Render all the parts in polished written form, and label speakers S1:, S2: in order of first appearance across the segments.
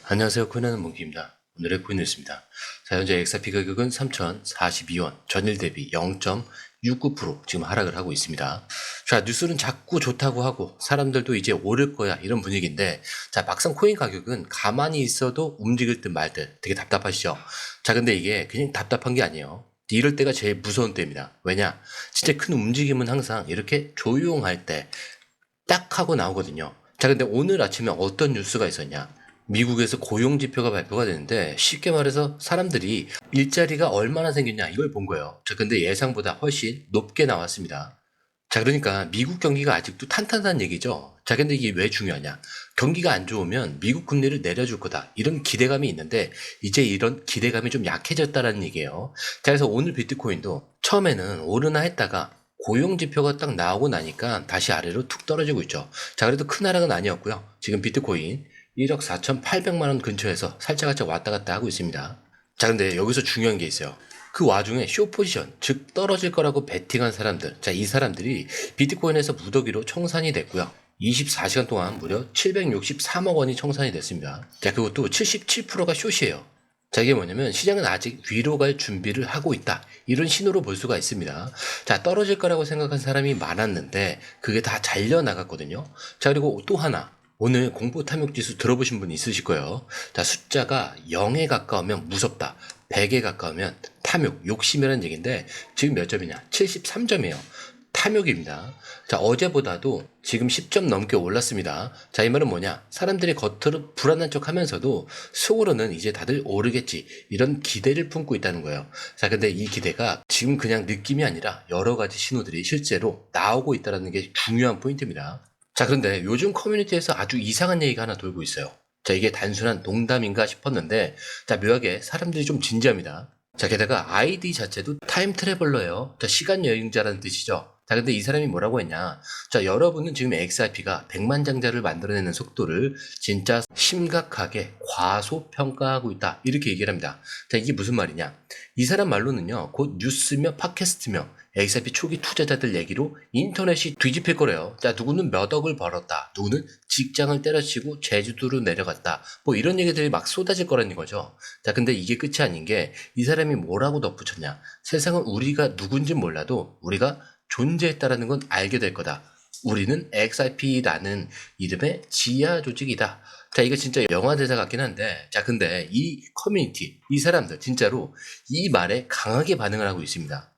S1: 안녕하세요. 코인하는 몽키입니다. 오늘의 코인 뉴스입니다. 자, 현재 XRP 가격은 3,042원, 전일 대비 0.69% 지금 하락을 하고 있습니다. 자, 뉴스는 자꾸 좋다고 하고 사람들도 이제 오를 거야 이런 분위기인데, 자, 막상 코인 가격은 가만히 있어도 움직일 듯 말 듯 되게 답답하시죠? 자, 근데 이게 그냥 답답한 게 아니에요. 이럴 때가 제일 무서운 때입니다. 왜냐? 진짜 큰 움직임은 항상 이렇게 조용할 때 딱 하고 나오거든요. 자, 근데 오늘 아침에 어떤 뉴스가 있었냐? 미국에서 고용지표가 발표가 되는데 쉽게 말해서 사람들이 일자리가 얼마나 생겼냐 이걸 본 거예요. 자, 근데 예상보다 훨씬 높게 나왔습니다. 자, 그러니까 미국 경기가 아직도 탄탄한 얘기죠. 자, 근데 이게 왜 중요하냐? 경기가 안 좋으면 미국 금리를 내려줄 거다. 이런 기대감이 있는데 이제 이런 기대감이 좀 약해졌다라는 얘기예요. 자, 그래서 오늘 비트코인도 처음에는 오르나 했다가 고용지표가 딱 나오고 나니까 다시 아래로 툭 떨어지고 있죠. 자, 그래도 큰 하락은 아니었고요. 지금 비트코인 1억 4,800만 원 근처에서 살짝살짝 왔다 갔다 하고 있습니다. 자, 근데 여기서 중요한 게 있어요. 그 와중에 쇼포지션, 즉 떨어질 거라고 베팅한 사람들, 자, 이 사람들이 비트코인에서 무더기로 청산이 됐고요. 24시간 동안 무려 763억 원이 청산이 됐습니다. 자, 그것도 77%가 숏이에요. 자, 이게 뭐냐면 시장은 아직 위로 갈 준비를 하고 있다. 이런 신호로 볼 수가 있습니다. 자, 떨어질 거라고 생각한 사람이 많았는데 그게 다 잘려나갔거든요. 자, 그리고 또 하나. 오늘 공포 탐욕 지수 들어보신 분 있으실 거예요. 자, 숫자가 0에 가까우면 무섭다. 100에 가까우면 탐욕, 욕심이라는 얘기인데 지금 몇 점이냐? 73점이에요. 탐욕입니다. 자, 어제보다도 지금 10점 넘게 올랐습니다. 자, 이 말은 뭐냐? 사람들이 겉으로 불안한 척 하면서도 속으로는 이제 다들 오르겠지. 이런 기대를 품고 있다는 거예요. 자, 근데 이 기대가 지금 그냥 느낌이 아니라 여러 가지 신호들이 실제로 나오고 있다는 게 중요한 포인트입니다. 자, 그런데 요즘 커뮤니티에서 아주 이상한 얘기가 하나 돌고 있어요. 자, 이게 단순한 농담인가 싶었는데, 자, 묘하게 사람들이 좀 진지합니다. 자, 게다가 아이디 자체도 타임 트래블러예요. 자, 시간 여행자라는 뜻이죠. 자, 근데 이 사람이 뭐라고 했냐? 자, 여러분은 지금 XRP가 100만 장자를 만들어내는 속도를 진짜 심각하게 과소평가하고 있다. 이렇게 얘기를 합니다. 자, 이게 무슨 말이냐? 이 사람 말로는요, 곧 뉴스며 팟캐스트며 XRP 초기 투자자들 얘기로 인터넷이 뒤집힐 거래요. 자, 누구는 몇 억을 벌었다. 누구는 직장을 때려치고 제주도로 내려갔다. 뭐 이런 얘기들이 막 쏟아질 거라는 거죠. 자, 근데 이게 끝이 아닌 게 이 사람이 뭐라고 덧붙였냐. 세상은 우리가 누군지 몰라도 우리가 존재했다라는 건 알게 될 거다. 우리는 XRP라는 이름의 지하 조직이다. 자, 이거 진짜 영화 대사 같긴 한데, 자, 근데 이 커뮤니티, 이 사람들 진짜로 이 말에 강하게 반응을 하고 있습니다.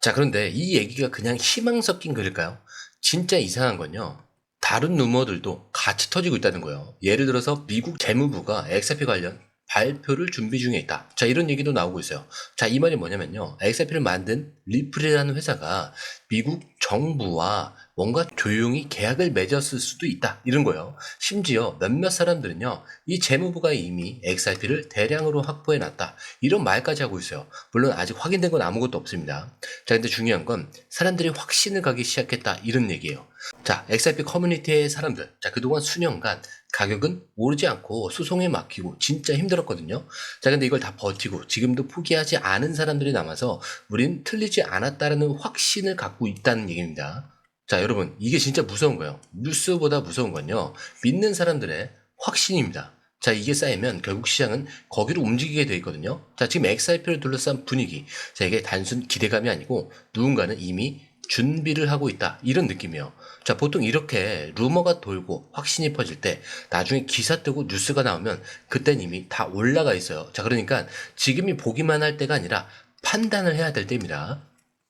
S1: 자, 그런데 이 얘기가 그냥 희망 섞인 글일까요? 진짜 이상한 건요. 다른 루머들도 같이 터지고 있다는 거예요. 예를 들어서 미국 재무부가 XRP 관련 발표를 준비 중에 있다. 자, 이런 얘기도 나오고 있어요. 자, 이 말이 뭐냐면요. XRP를 만든 리플이라는 회사가 미국 정부와 뭔가 조용히 계약을 맺었을 수도 있다. 이런 거예요. 심지어 몇몇 사람들은요. 이 재무부가 이미 XRP를 대량으로 확보해 놨다. 이런 말까지 하고 있어요. 물론 아직 확인된 건 아무것도 없습니다. 자, 근데 중요한 건 사람들이 확신을 가기 시작했다. 이런 얘기예요. 자, XRP 커뮤니티의 사람들. 자, 그동안 수년간 가격은 오르지 않고 소송에 막히고 진짜 힘들었거든요. 자, 근데 이걸 다 버티고 지금도 포기하지 않은 사람들이 남아서 우린 틀리지 않았다라는 확신을 갖고 있다는 얘기입니다. 자, 여러분, 이게 진짜 무서운 거예요. 뉴스보다 무서운 건요. 믿는 사람들의 확신입니다. 자, 이게 쌓이면 결국 시장은 거기로 움직이게 돼 있거든요. 자, 지금 XRP를 둘러싼 분위기. 자, 이게 단순 기대감이 아니고 누군가는 이미 준비를 하고 있다. 이런 느낌이에요. 자, 보통 이렇게 루머가 돌고 확신이 퍼질 때 나중에 기사 뜨고 뉴스가 나오면 그땐 이미 다 올라가 있어요. 자, 그러니까 지금이 보기만 할 때가 아니라 판단을 해야 될 때입니다.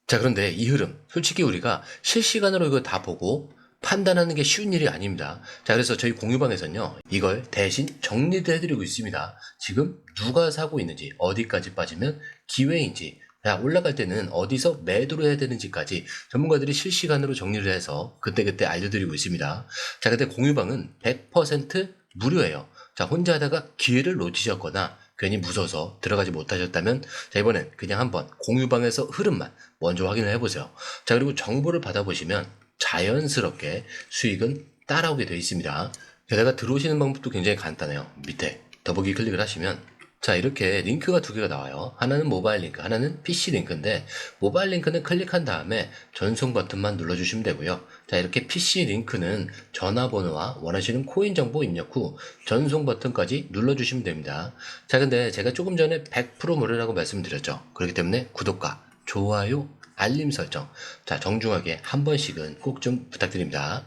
S1: 자, 그런데 이 흐름, 솔직히 우리가 실시간으로 이거 다 보고 판단하는 게 쉬운 일이 아닙니다. 자, 그래서 저희 공유방에서는요, 이걸 대신 정리도 해드리고 있습니다. 지금 누가 사고 있는지, 어디까지 빠지면 기회인지, 자, 올라갈 때는 어디서 매도를 해야 되는지까지 전문가들이 실시간으로 정리를 해서 그때그때 알려드리고 있습니다. 자, 근데 공유방은 100% 무료예요. 자, 혼자 하다가 기회를 놓치셨거나 괜히 무서워서 들어가지 못하셨다면 자, 이번엔 그냥 한번 공유방에서 흐름만 먼저 확인을 해보세요. 자, 그리고 정보를 받아보시면 자연스럽게 수익은 따라오게 되어 있습니다. 게다가 들어오시는 방법도 굉장히 간단해요. 밑에 더보기 클릭을 하시면 자, 이렇게 링크가 두 개가 나와요. 하나는 모바일 링크, 하나는 PC 링크인데 모바일 링크는 클릭한 다음에 전송 버튼만 눌러주시면 되고요. 자, 이렇게 PC 링크는 전화번호와 원하시는 코인 정보 입력 후 전송 버튼까지 눌러주시면 됩니다. 자, 근데 제가 조금 전에 100% 무료라고 말씀드렸죠. 그렇기 때문에 구독과 좋아요, 알림 설정, 자, 정중하게 한 번씩은 꼭 좀 부탁드립니다.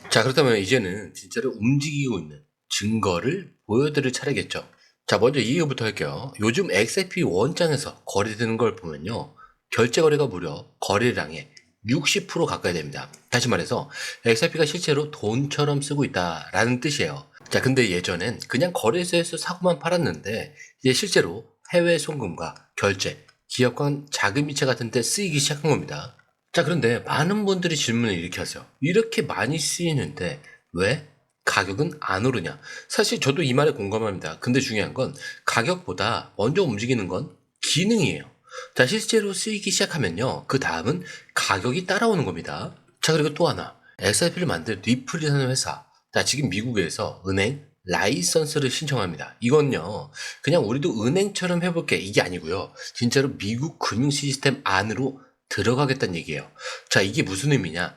S1: 자, 그렇다면 이제는 진짜로 움직이고 있는 증거를 보여드릴 차례겠죠. 자, 먼저 이유부터 할게요. 요즘 XRP 원장에서 거래되는 걸 보면요. 결제 거래가 무려 거래량의 60% 가까이 됩니다. 다시 말해서 XRP가 실제로 돈처럼 쓰고 있다라는 뜻이에요. 자, 근데 예전엔 그냥 거래소에서 사고만 팔았는데 이제 실제로 해외 송금과 결제, 기업 간 자금이체 같은 데 쓰이기 시작한 겁니다. 자, 그런데 많은 분들이 질문을 이렇게 하세요. 이렇게 많이 쓰이는데 왜 가격은 안 오르냐? 사실 저도 이 말에 공감합니다. 근데 중요한 건 가격보다 먼저 움직이는 건 기능이에요. 자, 실제로 쓰이기 시작하면요. 그 다음은 가격이 따라오는 겁니다. 자, 그리고 또 하나. XRP를 만든 리플이라는 회사. 자, 지금 미국에서 은행 라이선스를 신청합니다. 이건요. 그냥 우리도 은행처럼 해볼게. 이게 아니고요. 진짜로 미국 금융 시스템 안으로 들어가겠다는 얘기예요. 자, 이게 무슨 의미냐?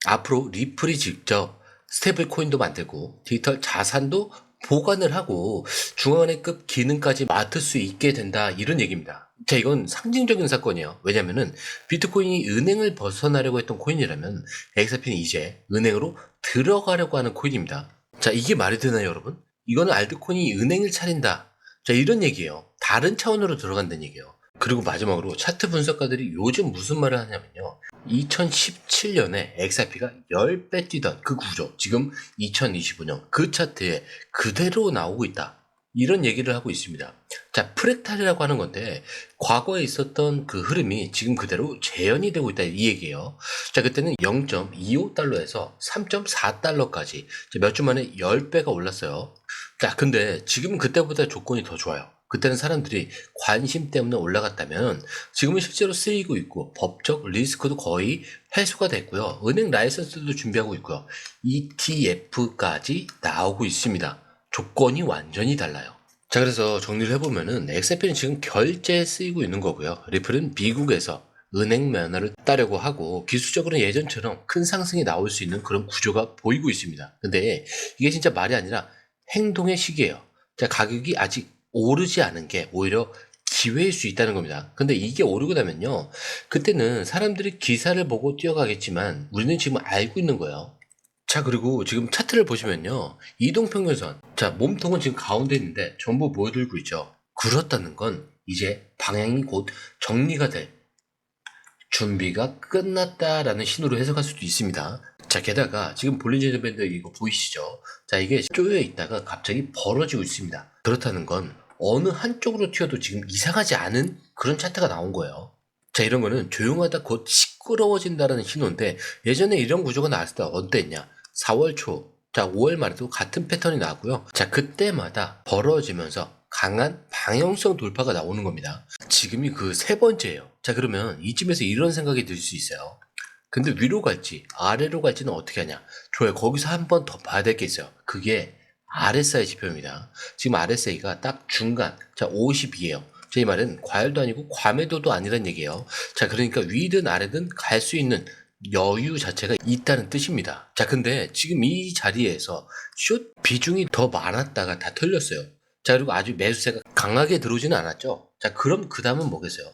S1: 앞으로 리플이 직접 스테이블 코인도 만들고 디지털 자산도 보관을 하고 중앙은행급 기능까지 맡을 수 있게 된다, 이런 얘기입니다. 자, 이건 상징적인 사건이에요. 왜냐면은 비트코인이 은행을 벗어나려고 했던 코인이라면 XRP는 이제 은행으로 들어가려고 하는 코인입니다. 자, 이게 말이 되나요, 여러분? 이거는 알트코인이 은행을 차린다, 자, 이런 얘기예요. 다른 차원으로 들어간다는 얘기예요. 그리고 마지막으로 차트 분석가들이 요즘 무슨 말을 하냐면요. 2017년에 XRP가 10배 뛰던 그 구조, 지금 2025년 그 차트에 그대로 나오고 있다, 이런 얘기를 하고 있습니다. 자, 프랙탈이라고 하는 건데 과거에 있었던 그 흐름이 지금 그대로 재현이 되고 있다, 이 얘기예요. 자, 그때는 0.25달러에서 3.4달러까지 몇 주 만에 10배가 올랐어요. 자, 근데 지금은 그때보다 조건이 더 좋아요. 그때는 사람들이 관심 때문에 올라갔다면 지금은 실제로 쓰이고 있고 법적 리스크도 거의 해소가 됐고요. 은행 라이선스도 준비하고 있고요. ETF까지 나오고 있습니다. 조건이 완전히 달라요. 자, 그래서 정리를 해보면은 XRP는 지금 결제에 쓰이고 있는 거고요. 리플은 미국에서 은행 면허를 따려고 하고 기술적으로는 예전처럼 큰 상승이 나올 수 있는 그런 구조가 보이고 있습니다. 근데 이게 진짜 말이 아니라 행동의 시기예요. 자, 가격이 아직 오르지 않은 게 오히려 기회일 수 있다는 겁니다. 근데 이게 오르고 나면요, 그때는 사람들이 기사를 보고 뛰어가겠지만 우리는 지금 알고 있는 거예요. 자, 그리고 지금 차트를 보시면요, 이동평균선, 자, 몸통은 지금 가운데 있는데 전부 모여들고 있죠. 그렇다는 건 이제 방향이 곧 정리가 될 준비가 끝났다라는 신호로 해석할 수도 있습니다. 자, 게다가 지금 볼린저드 밴드 이거 보이시죠? 자, 이게 쪼여 있다가 갑자기 벌어지고 있습니다. 그렇다는 건 어느 한쪽으로 튀어도 지금 이상하지 않은 그런 차트가 나온 거예요. 자, 이런 거는 조용하다 곧 시끄러워진다라는 신호인데 예전에 이런 구조가 나왔을 때 어땠냐? 4월 초, 자, 5월 말에도 같은 패턴이 나왔고요. 자, 그때마다 벌어지면서 강한 방향성 돌파가 나오는 겁니다. 지금이 그 세 번째예요. 자, 그러면 이쯤에서 이런 생각이 들 수 있어요. 근데 위로 갈지 아래로 갈지는 어떻게 하냐? 좋아요. 거기서 한 번 더 봐야 될 게 있어요. 그게 RSI 지표입니다. 지금 RSI가 딱 중간, 자, 52예요. 제 말은 과열도 아니고 과매도도 아니란 얘기예요. 자, 그러니까 위든 아래든 갈 수 있는 여유 자체가 있다는 뜻입니다. 자, 근데 지금 이 자리에서 숏 비중이 더 많았다가 다 털렸어요. 자, 그리고 아주 매수세가 강하게 들어오지는 않았죠. 자, 그럼 그 다음은 뭐겠어요?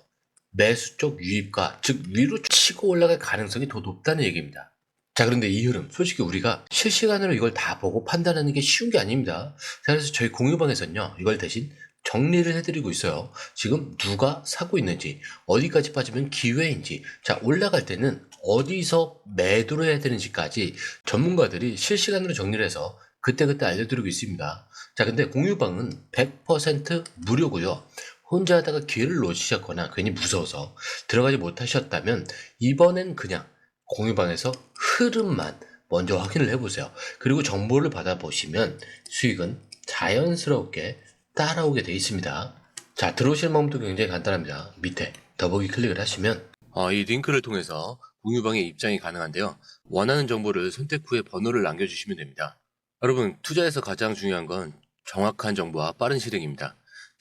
S1: 매수 쪽 유입과, 즉 위로 치고 올라갈 가능성이 더 높다는 얘기입니다. 자, 그런데 이 흐름 솔직히 우리가 실시간으로 이걸 다 보고 판단하는 게 쉬운 게 아닙니다. 자, 그래서 저희 공유방에서는요, 이걸 대신 정리를 해드리고 있어요. 지금 누가 사고 있는지, 어디까지 빠지면 기회인지, 자, 올라갈 때는 어디서 매도를 해야 되는지까지 전문가들이 실시간으로 정리를 해서 그때그때 알려드리고 있습니다. 자, 근데 공유방은 100% 무료고요. 혼자 하다가 기회를 놓치셨거나 괜히 무서워서 들어가지 못하셨다면 이번엔 그냥 공유방에서 흐름만 먼저 확인을 해보세요. 그리고 정보를 받아보시면 수익은 자연스럽게 따라오게 되어 있습니다. 자, 들어오시는 방법도 굉장히 간단합니다. 밑에 더보기 클릭을 하시면 이 링크를 통해서 공유방에 입장이 가능한데요. 원하는 정보를 선택 후에 번호를 남겨주시면 됩니다. 여러분, 투자에서 가장 중요한 건 정확한 정보와 빠른 실행입니다.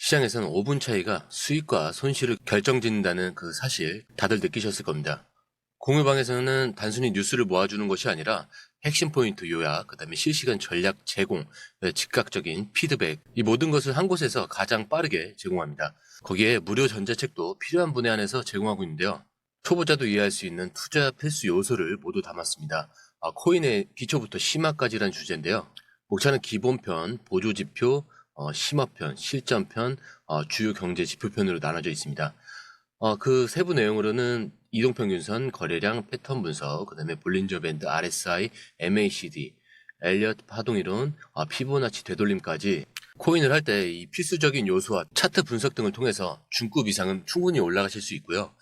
S1: 시장에서는 5분 차이가 수익과 손실을 결정짓는다는 그 사실 다들 느끼셨을 겁니다. 공유방에서는 단순히 뉴스를 모아주는 것이 아니라 핵심 포인트 요약, 그 다음에 실시간 전략 제공, 즉각적인 피드백, 이 모든 것을 한 곳에서 가장 빠르게 제공합니다. 거기에 무료 전자책도 필요한 분야 안에서 제공하고 있는데요. 초보자도 이해할 수 있는 투자 필수 요소를 모두 담았습니다. 코인의 기초부터 심화까지란 주제인데요. 목차는 기본편, 보조지표, 심화편, 실전편, 주요 경제 지표편으로 나눠져 있습니다. 그 세부 내용으로는 이동평균선, 거래량, 패턴 분석, 그 다음에 볼린저 밴드, RSI, MACD, 엘리엇 파동이론, 피보나치 되돌림까지 코인을 할 때 이 필수적인 요소와 차트 분석 등을 통해서 중급 이상은 충분히 올라가실 수 있고요.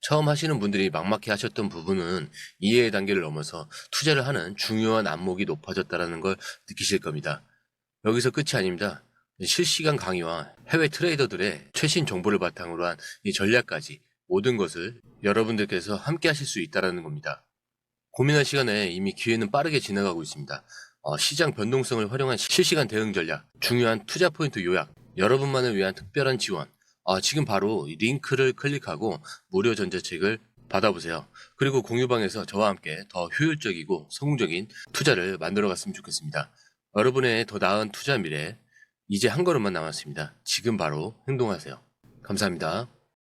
S1: 처음 하시는 분들이 막막해 하셨던 부분은 이해의 단계를 넘어서 투자를 하는 중요한 안목이 높아졌다는 걸 느끼실 겁니다. 여기서 끝이 아닙니다. 실시간 강의와 해외 트레이더들의 최신 정보를 바탕으로 한 이 전략까지 모든 것을 여러분들께서 함께 하실 수 있다는 겁니다. 고민할 시간에 이미 기회는 빠르게 지나가고 있습니다. 시장 변동성을 활용한 실시간 대응 전략, 중요한 투자 포인트 요약, 여러분만을 위한 특별한 지원. 지금 바로 이 링크를 클릭하고 무료 전자책을 받아보세요. 그리고 공유방에서 저와 함께 더 효율적이고 성공적인 투자를 만들어 갔으면 좋겠습니다. 여러분의 더 나은 투자 미래, 이제 한 걸음만 남았습니다. 지금 바로 행동하세요. 감사합니다.